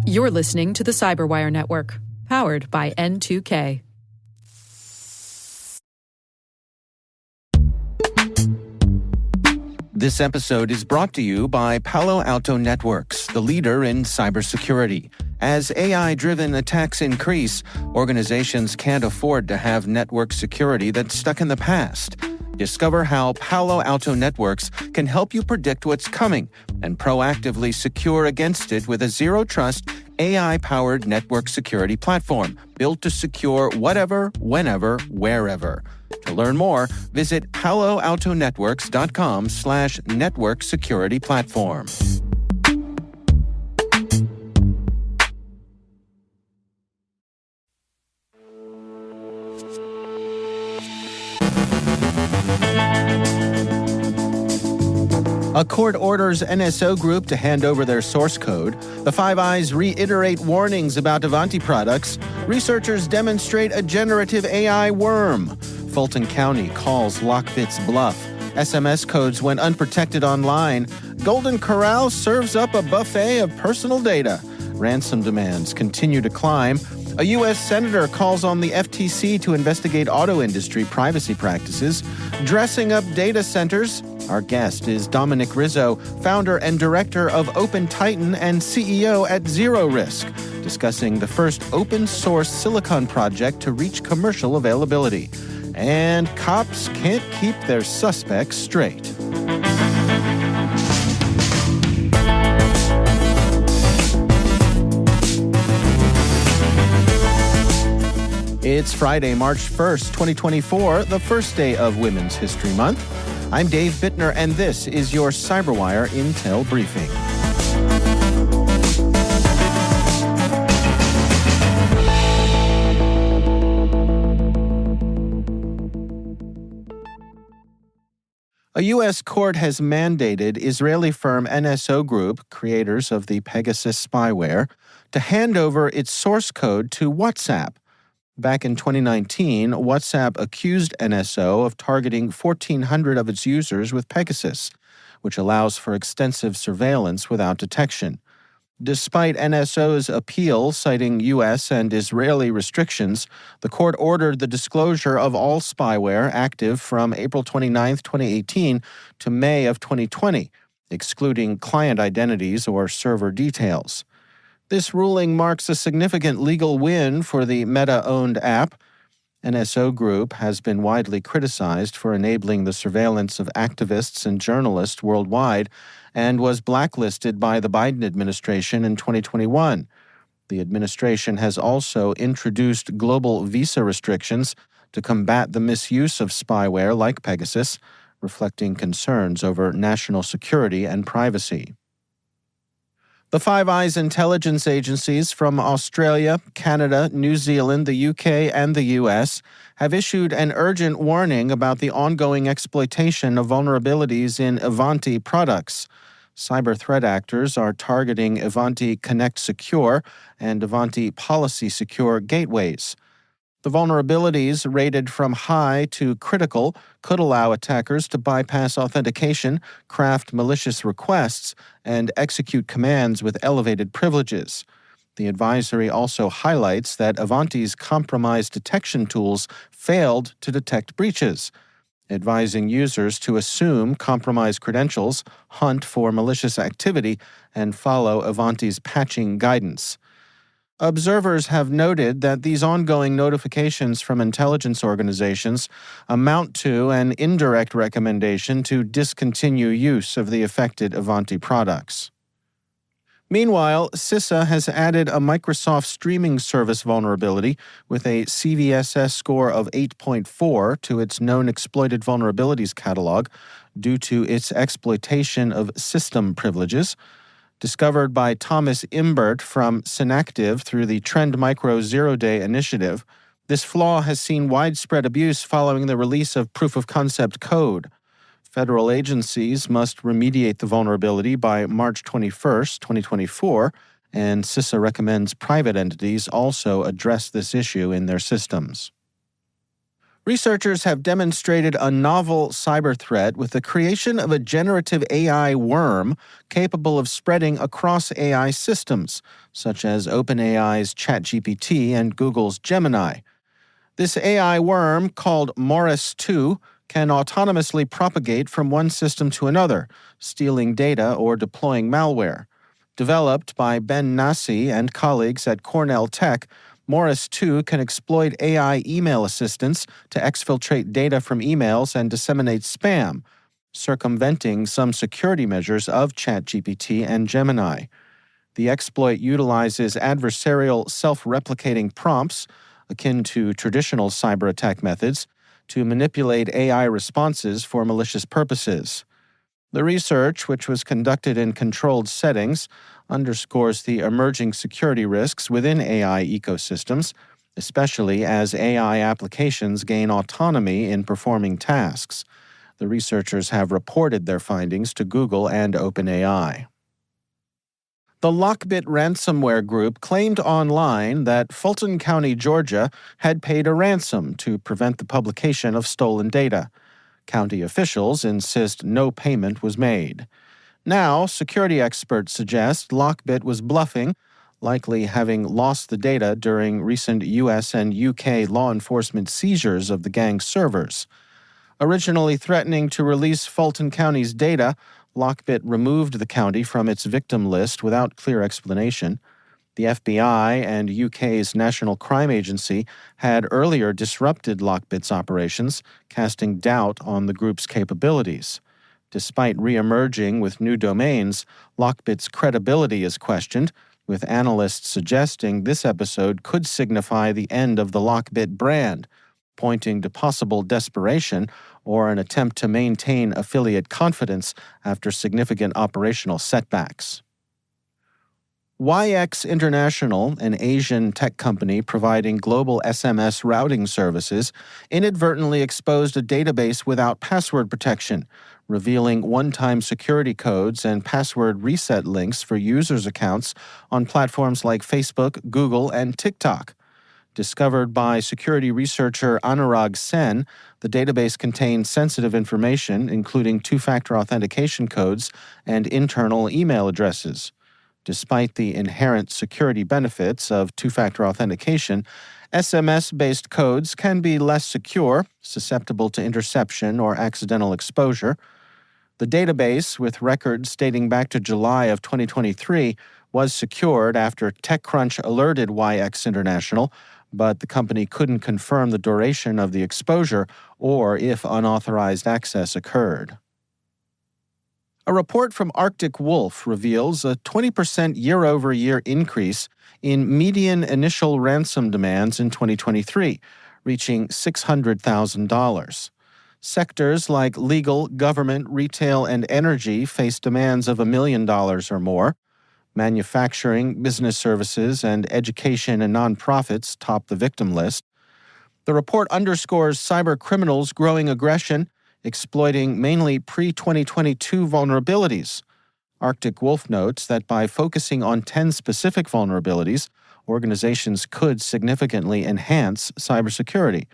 You're listening to the CyberWire Network, powered by N2K. This episode is brought to you by Palo Alto Networks, the leader in cybersecurity. As AI-driven attacks increase, organizations can't afford to have network security that's stuck in the past. Discover how Palo Alto Networks can help you predict what's coming and proactively secure against it with a zero-trust, AI-powered network security platform built to secure whatever, whenever, wherever. To learn more, visit paloaltonetworks.com/network security platform. A court orders NSO Group to hand over their source code. The Five Eyes reiterate warnings about Ivanti products. Researchers demonstrate a generative AI worm. Fulton County calls LockBit's bluff. SMS codes went unprotected online. Golden Corral serves up a buffet of personal data. Ransom demands continue to climb. A U.S. senator calls on the FTC to investigate auto industry privacy practices. Dressing up data centers. Our guest is Dominic Rizzo, founder and director of OpenTitan and CEO at zeroRISC, discussing the first open-source silicon project to reach commercial availability. And cops can't keep their suspects straight. It's Friday, March 1st, 2024, the first day of Women's History Month. I'm Dave Bittner, and this is your CyberWire Intel Briefing. A U.S. court has mandated Israeli firm NSO Group, creators of the Pegasus spyware, to hand over its source code to WhatsApp. Back in 2019, WhatsApp accused NSO of targeting 1,400 of its users with Pegasus, which allows for extensive surveillance without detection. Despite NSO's appeal citing U.S. and Israeli restrictions, the court ordered the disclosure of all spyware active from April 29, 2018 to May of 2020, excluding client identities or server details. This ruling marks a significant legal win for the Meta-owned app. NSO Group has been widely criticized for enabling the surveillance of activists and journalists worldwide and was blacklisted by the Biden administration in 2021. The administration has also introduced global visa restrictions to combat the misuse of spyware like Pegasus, reflecting concerns over national security and privacy. The Five Eyes intelligence agencies from Australia, Canada, New Zealand, the UK, and the US have issued an urgent warning about the ongoing exploitation of vulnerabilities in Ivanti products. Cyber threat actors are targeting Ivanti Connect Secure and Ivanti Policy Secure gateways. The vulnerabilities, rated from high to critical, could allow attackers to bypass authentication, craft malicious requests, and execute commands with elevated privileges. The advisory also highlights that Ivanti's compromise detection tools failed to detect breaches, advising users to assume compromised credentials, hunt for malicious activity, and follow Ivanti's patching guidance. Observers have noted that these ongoing notifications from intelligence organizations amount to an indirect recommendation to discontinue use of the affected Ivanti products. Meanwhile, CISA has added a Microsoft streaming service vulnerability with a CVSS score of 8.4 to its known exploited vulnerabilities catalog due to its exploitation of system privileges. Discovered by Thomas Imbert from Synactive through the Trend Micro Zero Day initiative, this flaw has seen widespread abuse following the release of proof-of-concept code. Federal agencies must remediate the vulnerability by March 21, 2024, and CISA recommends private entities also address this issue in their systems. Researchers have demonstrated a novel cyber threat with the creation of a generative AI worm capable of spreading across AI systems, such as OpenAI's ChatGPT and Google's Gemini. This AI worm, called Morris-2, can autonomously propagate from one system to another, stealing data or deploying malware. Developed by Ben Nassi and colleagues at Cornell Tech, Morris-2 can exploit AI email assistants to exfiltrate data from emails and disseminate spam, circumventing some security measures of ChatGPT and Gemini. The exploit utilizes adversarial self-replicating prompts, akin to traditional cyber attack methods, to manipulate AI responses for malicious purposes. The research, which was conducted in controlled settings, underscores the emerging security risks within AI ecosystems, especially as AI applications gain autonomy in performing tasks. The researchers have reported their findings to Google and OpenAI. The LockBit ransomware group claimed online that Fulton County, Georgia, had paid a ransom to prevent the publication of stolen data. County officials insist no payment was made. Now, security experts suggest LockBit was bluffing, likely having lost the data during recent U.S. and U.K. law enforcement seizures of the gang's servers. Originally threatening to release Fulton County's data, LockBit removed the county from its victim list without clear explanation. The FBI and UK's National Crime Agency had earlier disrupted LockBit's operations, casting doubt on the group's capabilities. Despite re-emerging with new domains, LockBit's credibility is questioned, with analysts suggesting this episode could signify the end of the LockBit brand, pointing to possible desperation or an attempt to maintain affiliate confidence after significant operational setbacks. YX International, an Asian tech company providing global SMS routing services, inadvertently exposed a database without password protection, revealing one-time security codes and password reset links for users' accounts on platforms like Facebook, Google, and TikTok. Discovered by security researcher Anurag Sen, the database contained sensitive information, including two-factor authentication codes and internal email addresses. Despite the inherent security benefits of two-factor authentication, SMS-based codes can be less secure, susceptible to interception or accidental exposure. The database, with records dating back to July of 2023, was secured after TechCrunch alerted YX International, but the company couldn't confirm the duration of the exposure or if unauthorized access occurred. A report from Arctic Wolf reveals a 20% year-over-year increase in median initial ransom demands in 2023, reaching $600,000. Sectors like legal, government, retail, and energy face demands of $1 million or more. Manufacturing, business services, and education and nonprofits top the victim list. The report underscores cyber criminals' growing aggression, exploiting mainly pre-2022 vulnerabilities. Arctic Wolf notes that by focusing on 10 specific vulnerabilities, organizations could significantly enhance cybersecurity.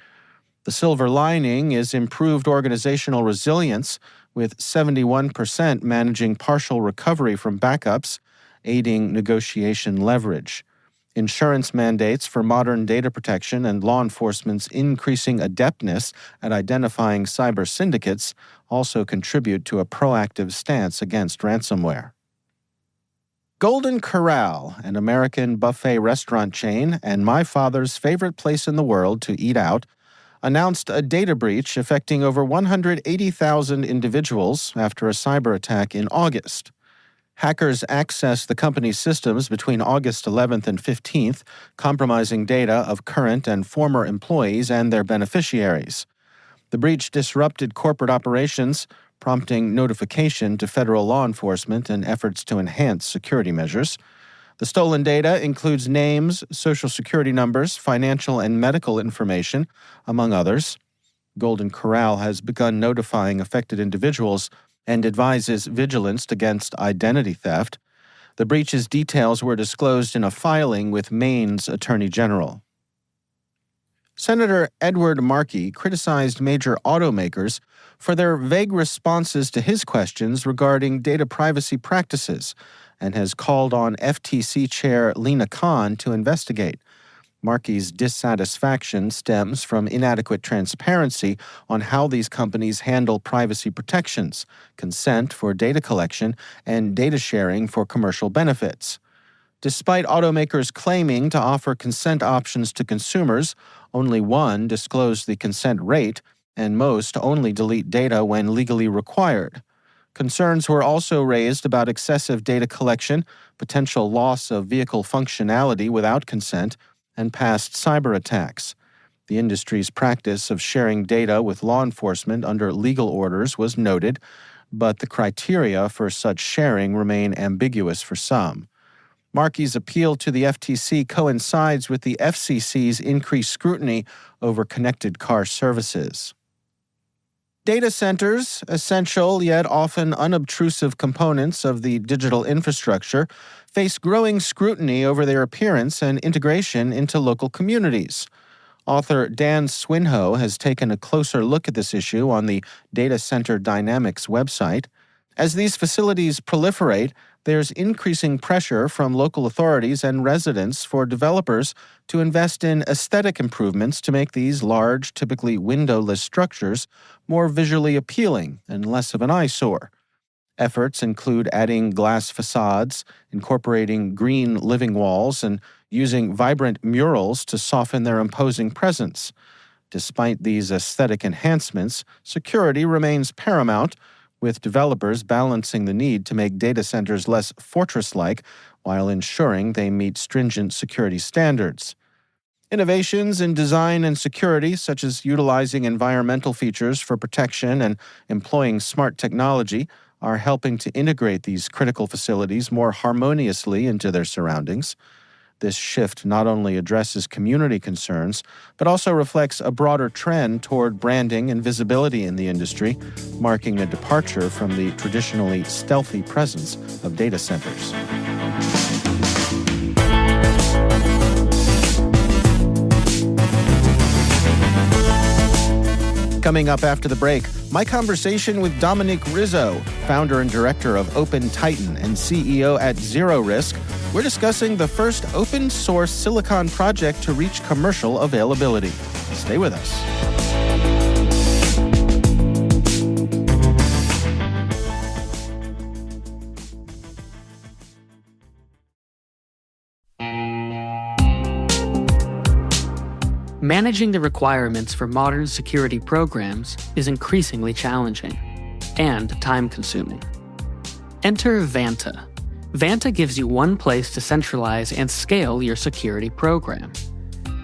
The silver lining is improved organizational resilience, with 71% managing partial recovery from backups, aiding negotiation leverage. Insurance mandates for modern data protection and law enforcement's increasing adeptness at identifying cyber syndicates also contribute to a proactive stance against ransomware. Golden Corral, an American buffet restaurant chain and my father's favorite place in the world to eat out, announced a data breach affecting over 180,000 individuals after a cyber attack in August. Hackers accessed the company's systems between August 11th and 15th, compromising data of current and former employees and their beneficiaries. The breach disrupted corporate operations, prompting notification to federal law enforcement and efforts to enhance security measures. The stolen data includes names, social security numbers, financial and medical information, among others. Golden Corral has begun notifying affected individuals and advises vigilance against identity theft. The breach's details were disclosed in a filing with Maine's Attorney General. Senator Edward Markey criticized major automakers for their vague responses to his questions regarding data privacy practices and has called on FTC Chair Lina Khan to investigate. Markey's dissatisfaction stems from inadequate transparency on how these companies handle privacy protections, consent for data collection, and data sharing for commercial benefits. Despite automakers claiming to offer consent options to consumers, only one disclosed the consent rate, and most only delete data when legally required. Concerns were also raised about excessive data collection, potential loss of vehicle functionality without consent, and past cyber attacks. The industry's practice of sharing data with law enforcement under legal orders was noted, but the criteria for such sharing remain ambiguous for some. Markey's appeal to the FTC coincides with the FCC's increased scrutiny over connected car services. Data centers, essential yet often unobtrusive components of the digital infrastructure, face growing scrutiny over their appearance and integration into local communities. Author Dan Swinhoe has taken a closer look at this issue on the Data Center Dynamics website. As these facilities proliferate, there's increasing pressure from local authorities and residents for developers to invest in aesthetic improvements to make these large, typically windowless structures more visually appealing and less of an eyesore. Efforts include adding glass facades, incorporating green living walls, and using vibrant murals to soften their imposing presence. Despite these aesthetic enhancements, security remains paramount, with developers balancing the need to make data centers less fortress-like while ensuring they meet stringent security standards. Innovations in design and security, such as utilizing environmental features for protection and employing smart technology, are helping to integrate these critical facilities more harmoniously into their surroundings. This shift not only addresses community concerns, but also reflects a broader trend toward branding and visibility in the industry, marking a departure from the traditionally stealthy presence of data centers. Coming up after the break, my conversation with Dominic Rizzo, founder and director of OpenTitan and CEO at zeroRISC. We're discussing the first open-source silicon project to reach commercial availability. Stay with us. Managing the requirements for modern security programs is increasingly challenging and time-consuming. Enter Vanta. Vanta gives you one place to centralize and scale your security program.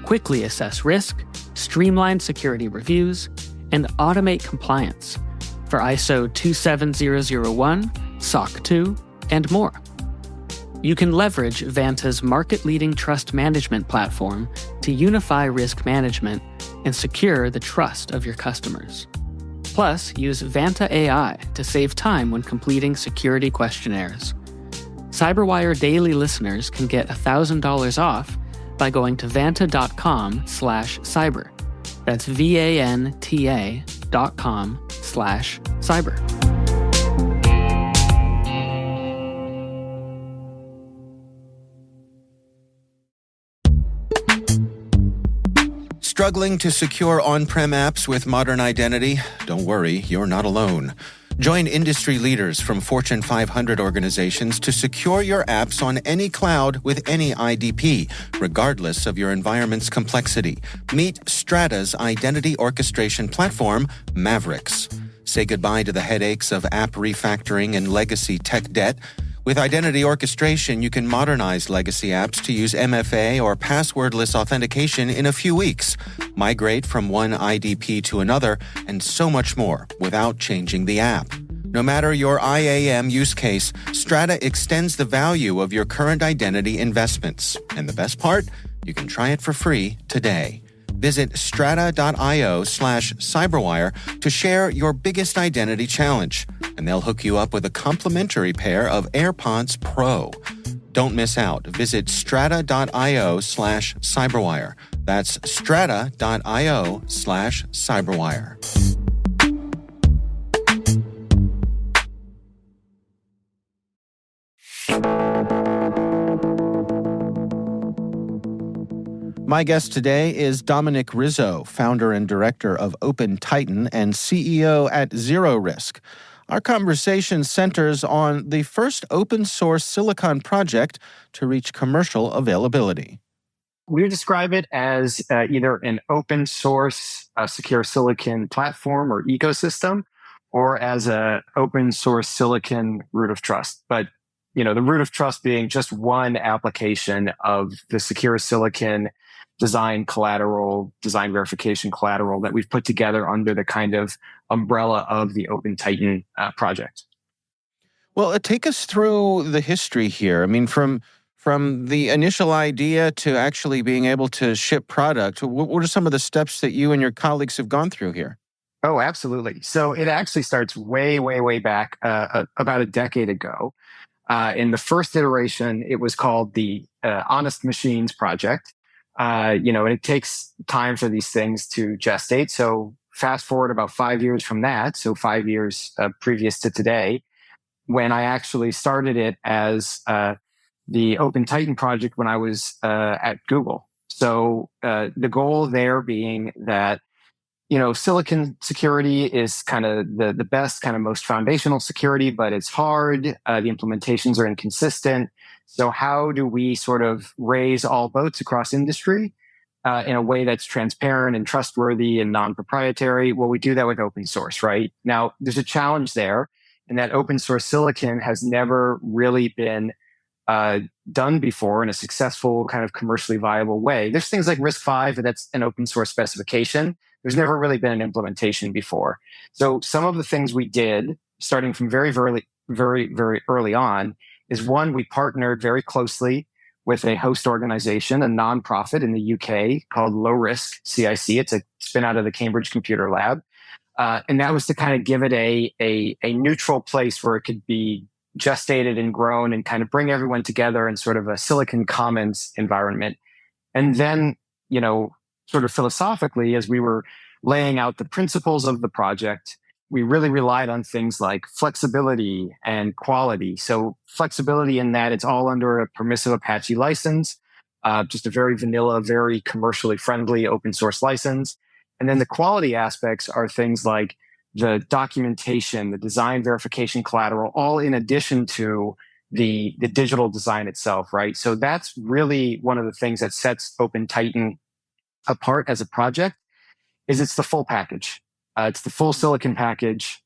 Quickly assess risk, streamline security reviews, and automate compliance for ISO 27001, SOC 2, and more. You can leverage Vanta's market-leading trust management platform to unify risk management and secure the trust of your customers. Plus, use Vanta AI to save time when completing security questionnaires. CyberWire Daily listeners can get $1,000 off by going to vanta.com/cyber. That's VANTA.com/cyber. Struggling to secure on-prem apps with modern identity? Don't worry, you're not alone. Join industry leaders from Fortune 500 organizations to secure your apps on any cloud with any IDP, regardless of your environment's complexity. Meet Strata's identity orchestration platform, Mavericks. Say goodbye to the headaches of app refactoring and legacy tech debt. With identity orchestration, you can modernize legacy apps to use MFA or passwordless authentication in a few weeks, migrate from one IDP to another, and so much more without changing the app. No matter your IAM use case, Strata extends the value of your current identity investments. And the best part? You can try it for free today. Visit strata.io/cyberwire to share your biggest identity challenge, and they'll hook you up with a complimentary pair of AirPods Pro. Don't miss out. Visit strata.io/cyberwire. That's strata.io/cyberwire. My guest today is Dominic Rizzo, founder and director of OpenTitan and CEO at zeroRISC. Our conversation centers on the first open-source silicon project to reach commercial availability. We would describe it as either an open source secure silicon platform or ecosystem, or as an open source silicon root of trust. But the root of trust being just one application of the secure silicon design collateral, design verification collateral that we've put together under the kind of umbrella of the OpenTitan project. Well, take us through the history here. I mean, from the initial idea to actually being able to ship product, what are some of the steps that you and your colleagues have gone through here? Oh, absolutely. So it actually starts way, way, way back about a decade ago. In the first iteration, it was called the Honest Machines Project. And it takes time for these things to gestate. So fast forward about 5 years from that, so 5 years previous to today, when I actually started it as the OpenTitan project when I was at Google. So the goal there being that, silicon security is kind of the best, kind of most foundational security, but it's hard. The implementations are inconsistent. So how do we sort of raise all boats across industry in a way that's transparent and trustworthy and non-proprietary? Well, we do that with open source, right? Now, there's a challenge there in that open source silicon has never really been done before in a successful kind of commercially viable way. There's things like RISC-V, but that's an open source specification. There's never really been an implementation before. So some of the things we did, starting from very, very, very, very early on, is one, we partnered very closely with a host organization, a nonprofit in the UK called LoRISC CIC. It's a spin out of the Cambridge Computer Lab. And that was to kind of give it a neutral place where it could be gestated and grown and kind of bring everyone together in sort of a Silicon Commons environment. And then, sort of philosophically, as we were laying out the principles of the project, we really relied on things like flexibility and quality. So flexibility in that it's all under a permissive Apache license, just a very vanilla, very commercially friendly open source license. And then the quality aspects are things like the documentation, the design verification collateral, all in addition to the digital design itself, right? So that's really one of the things that sets OpenTitan apart as a project, is it's the full package. It's the full silicon package,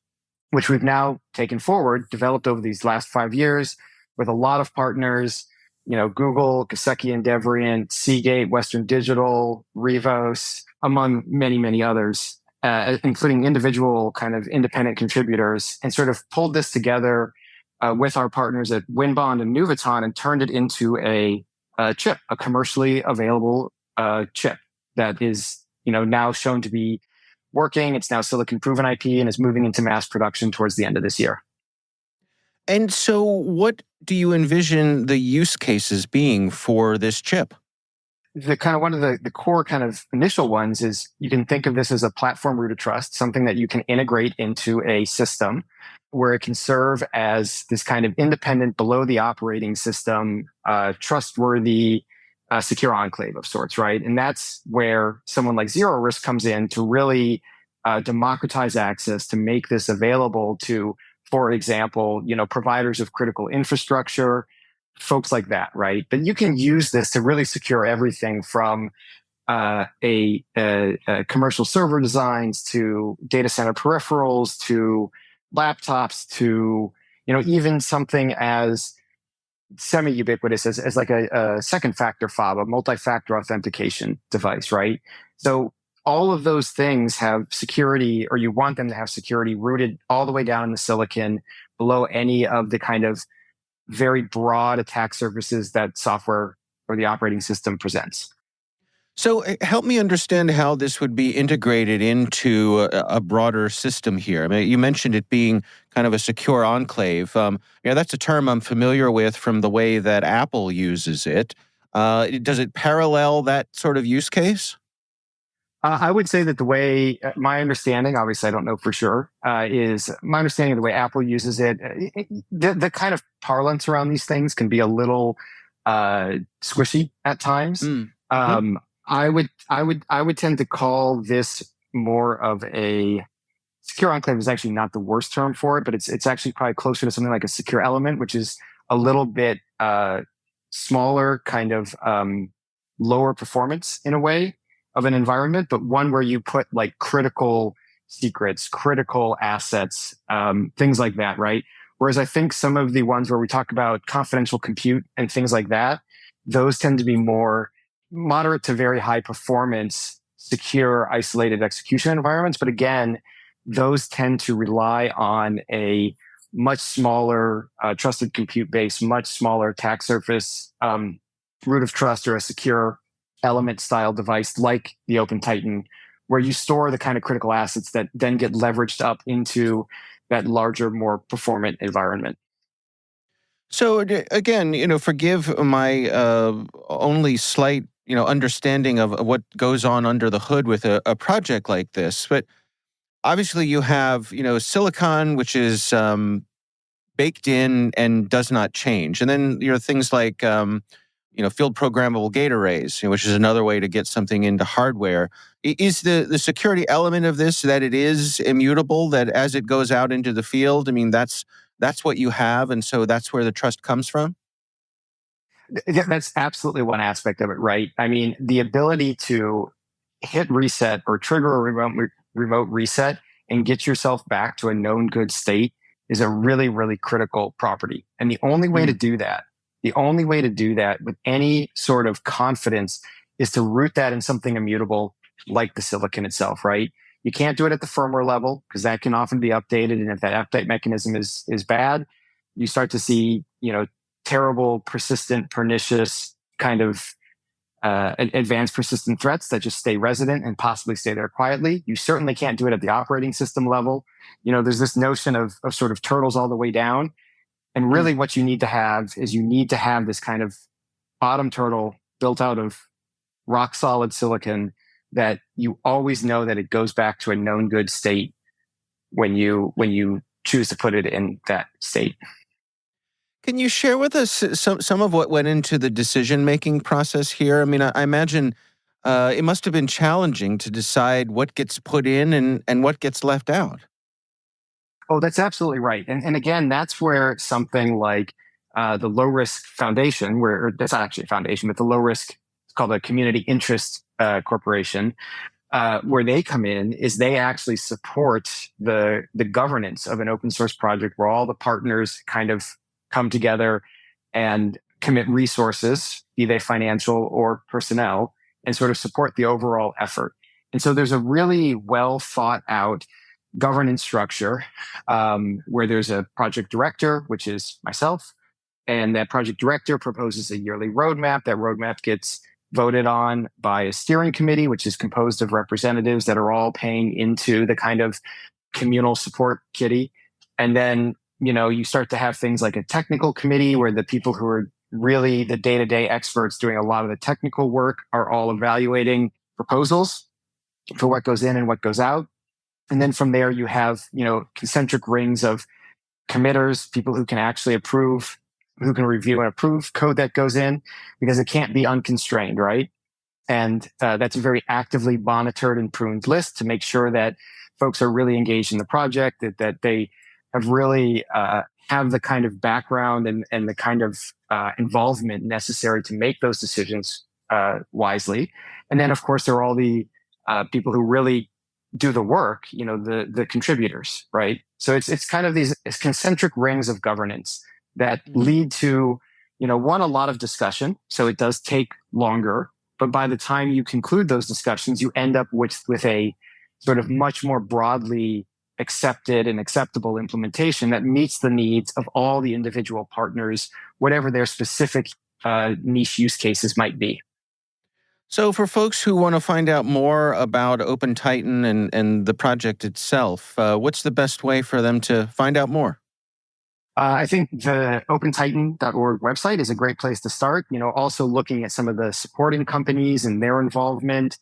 which we've now taken forward, developed over these last 5 years with a lot of partners, Google, Kaseki and Devrient, Seagate, Western Digital, Revos, among many, many others, including individual kind of independent contributors, and sort of pulled this together with our partners at Winbond and Nuvoton and turned it into a chip, a commercially available chip that is, now shown to be working. It's now silicon proven IP and is moving into mass production towards the end of this year. And so what do you envision the use cases being for this chip? The kind of one of the core kind of initial ones is you can think of this as a platform root of trust, something that you can integrate into a system where it can serve as this kind of independent below the operating system, trustworthy, secure enclave of sorts, right? And that's where someone like zeroRISC comes in to really democratize access, to make this available to, for example, providers of critical infrastructure, folks like that, right? But you can use this to really secure everything from commercial server designs to data center peripherals to laptops to, even something as semi-ubiquitous as like a second factor fob, a multi-factor authentication device, right? So all of those things have security, or you want them to have security rooted all the way down in the silicon below any of the kind of very broad attack surfaces that software or the operating system presents. So help me understand how this would be integrated into a broader system here. I mean, you mentioned it being kind of a secure enclave. That's a term I'm familiar with from the way that Apple uses it. Does it parallel that sort of use case? I would say that the way my understanding, obviously I don't know for sure, is my understanding of the way Apple uses it. The kind of parlance around these things can be a little squishy at times. Mm-hmm. I would tend to call this more of a secure enclave is actually not the worst term for it, but it's actually probably closer to something like a secure element, which is a little bit smaller, kind of lower performance in a way of an environment, but one where you put like critical secrets, critical assets, things like that, right? Whereas I think some of the ones where we talk about confidential compute and things like that, those tend to be more moderate to very high performance, secure, isolated execution environments. But again, those tend to rely on a much smaller trusted compute base, much smaller attack surface, root of trust, or a secure element style device like the OpenTitan, where you store the kind of critical assets that then get leveraged up into that larger, more performant environment. So again, forgive my only slight, understanding of what goes on under the hood with a project like this. But obviously, you have, silicon, which is baked in and does not change, and then things like field programmable gate arrays, which is another way to get something into hardware. Is the security element of this that it is immutable, that as it goes out into the field, I mean, that's what you have, and so that's where the trust comes from? That's absolutely one aspect of it, right? I mean, the ability to hit reset or trigger a remote reset and get yourself back to a known good state is a really, really critical property. And the only way to do that, with any sort of confidence is to root that in something immutable like the silicon itself, right? You can't do it at the firmware level because that can often be updated. And if that update mechanism is bad, you start to see, terrible, persistent, pernicious kind of advanced persistent threats that just stay resident and possibly stay there quietly. You certainly can't do it at the operating system level. There's this notion of sort of turtles all the way down. And really what you need to have is this kind of bottom turtle built out of rock solid silicon that you always know that it goes back to a known good state when you choose to put it in that state. Can you share with us some of what went into the decision-making process here? I mean, I imagine it must have been challenging to decide what gets put in and what gets left out. Oh, that's absolutely right. And again, that's where something like the low risk foundation, or that's not actually a foundation, but the low risk, it's called a community interest corporation, where they come in is they actually support the governance of an open source project where all the partners kind of come together and commit resources, be they financial or personnel, and sort of support the overall effort. And so there's a really well thought out governance structure where there's a project director, which is myself, and that project director proposes a yearly roadmap. That roadmap gets voted on by a steering committee, which is composed of representatives that are all paying into the kind of communal support kitty. And then you start to have things like a technical committee where the people who are really the day-to-day experts doing a lot of the technical work are all evaluating proposals for what goes in and what goes out. And then from there, you have, concentric rings of committers, people who can actually approve, who can review and approve code that goes in, because it can't be unconstrained, right? And that's a very actively monitored and pruned list to make sure that folks are really engaged in the project, that they have really have the kind of background and the kind of involvement necessary to make those decisions wisely. And then, of course, there are all the people who really do the work, the contributors, right? So it's kind of these concentric rings of governance that lead to, one, a lot of discussion. So it does take longer, but by the time you conclude those discussions, you end up with a sort of much more broadly accepted and acceptable implementation that meets the needs of all the individual partners, whatever their specific niche use cases might be. So for folks who want to find out more about OpenTitan and the project itself, what's the best way for them to find out more? I think the OpenTitan.org website is a great place to start. Also looking at some of the supporting companies and their involvement.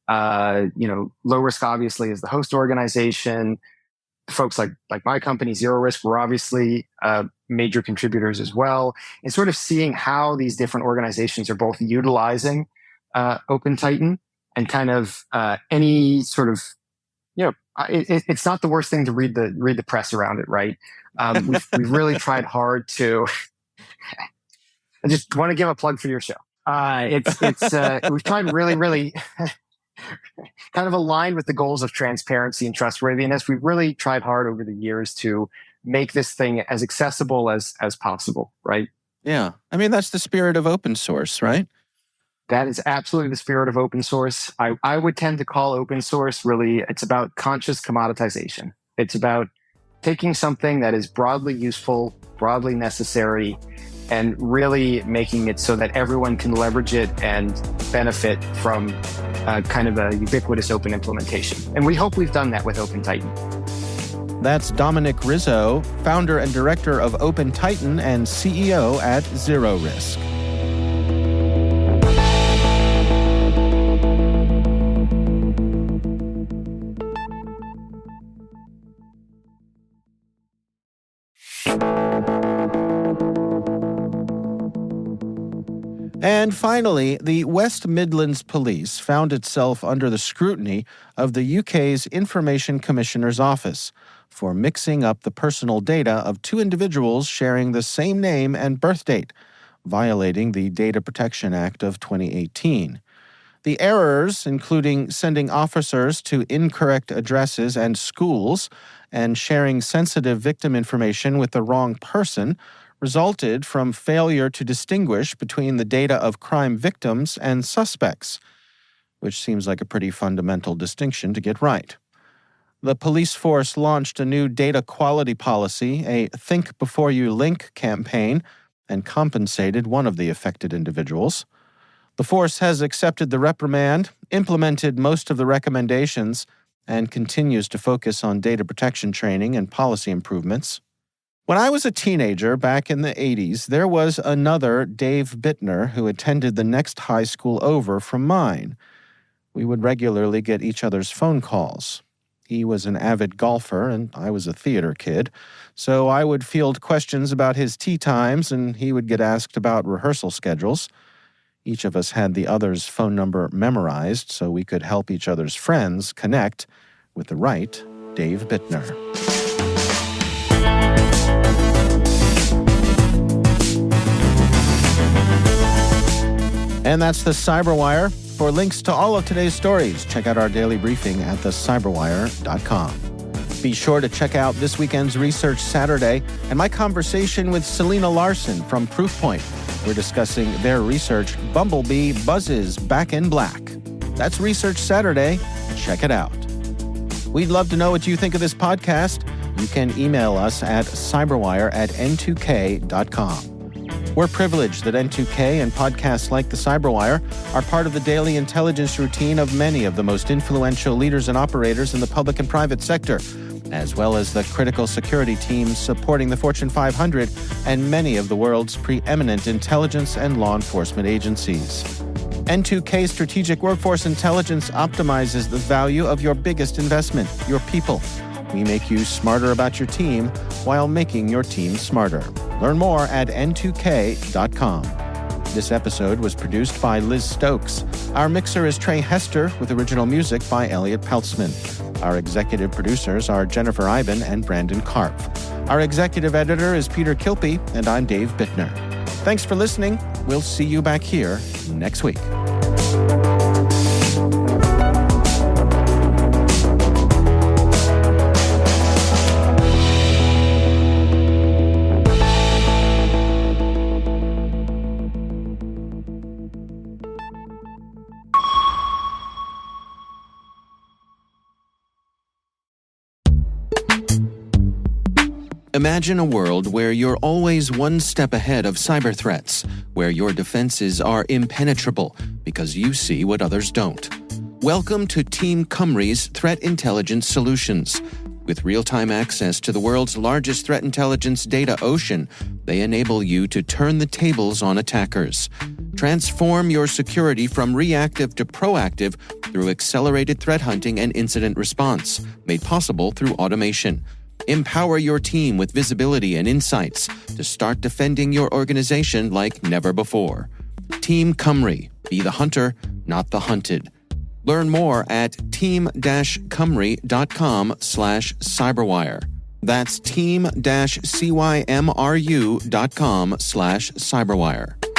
Low risk obviously is the host organization. Folks like my company, zeroRISC, were obviously major contributors as well. And sort of seeing how these different organizations are both utilizing OpenTitan and kind of any sort of, it's not the worst thing to read the press around it, right? We've really tried hard to. I just want to give a plug for your show. We've tried really kind of aligned with the goals of transparency and trustworthiness. We've really tried hard over the years to make this thing as accessible as possible, right? Yeah. I mean, that's the spirit of open source, right? That is absolutely the spirit of open source. I would tend to call open source really, it's about conscious commoditization. It's about taking something that is broadly useful, broadly necessary, and really making it so that everyone can leverage it and benefit from kind of a ubiquitous open implementation. And we hope we've done that with OpenTitan. That's Dominic Rizzo, founder and director of OpenTitan and CEO at zeroRISC. And finally, the West Midlands Police found itself under the scrutiny of the UK's Information Commissioner's Office for mixing up the personal data of two individuals sharing the same name and birth date, violating the Data Protection Act of 2018. The errors, including sending officers to incorrect addresses and schools and sharing sensitive victim information with the wrong person, resulted from failure to distinguish between the data of crime victims and suspects, which seems like a pretty fundamental distinction to get right. The police force launched a new data quality policy, a Think Before You Link campaign, and compensated one of the affected individuals. The force has accepted the reprimand, implemented most of the recommendations, and continues to focus on data protection training and policy improvements. When I was a teenager back in the 80s, there was another Dave Bittner who attended the next high school over from mine. We would regularly get each other's phone calls. He was an avid golfer, and I was a theater kid, so I would field questions about his tee times, and he would get asked about rehearsal schedules. Each of us had the other's phone number memorized so we could help each other's friends connect with the right Dave Bittner. And that's the CyberWire. For links to all of today's stories, check out our daily briefing at thecyberwire.com. Be sure to check out this weekend's Research Saturday and my conversation with Selena Larson from Proofpoint. We're discussing their research, Bumblebee Buzzes Back in Black. That's Research Saturday. Check it out. We'd love to know what you think of this podcast. You can email us at cyberwire@n2k.com. We're privileged that N2K and podcasts like the CyberWire are part of the daily intelligence routine of many of the most influential leaders and operators in the public and private sector, as well as the critical security teams supporting the Fortune 500 and many of the world's preeminent intelligence and law enforcement agencies. N2K Strategic Workforce Intelligence optimizes the value of your biggest investment, your people. We make you smarter about your team while making your team smarter. Learn more at n2k.com. This episode was produced by Liz Stokes. Our mixer is Trey Hester with original music by Elliot Peltzman. Our executive producers are Jennifer Iben and Brandon Karpf. Our executive editor is Peter Kilpie, and I'm Dave Bittner. Thanks for listening. We'll see you back here next week. Imagine a world where you're always one step ahead of cyber threats, where your defenses are impenetrable because you see what others don't. Welcome to Team Cymru's Threat Intelligence Solutions. With real-time access to the world's largest threat intelligence data ocean, they enable you to turn the tables on attackers. Transform your security from reactive to proactive through accelerated threat hunting and incident response, made possible through automation. Empower your team with visibility and insights to start defending your organization like never before. Team Cymru. Be the hunter, not the hunted. Learn more at team-cymru.com/cyberwire. That's team-cymru.com/cyberwire.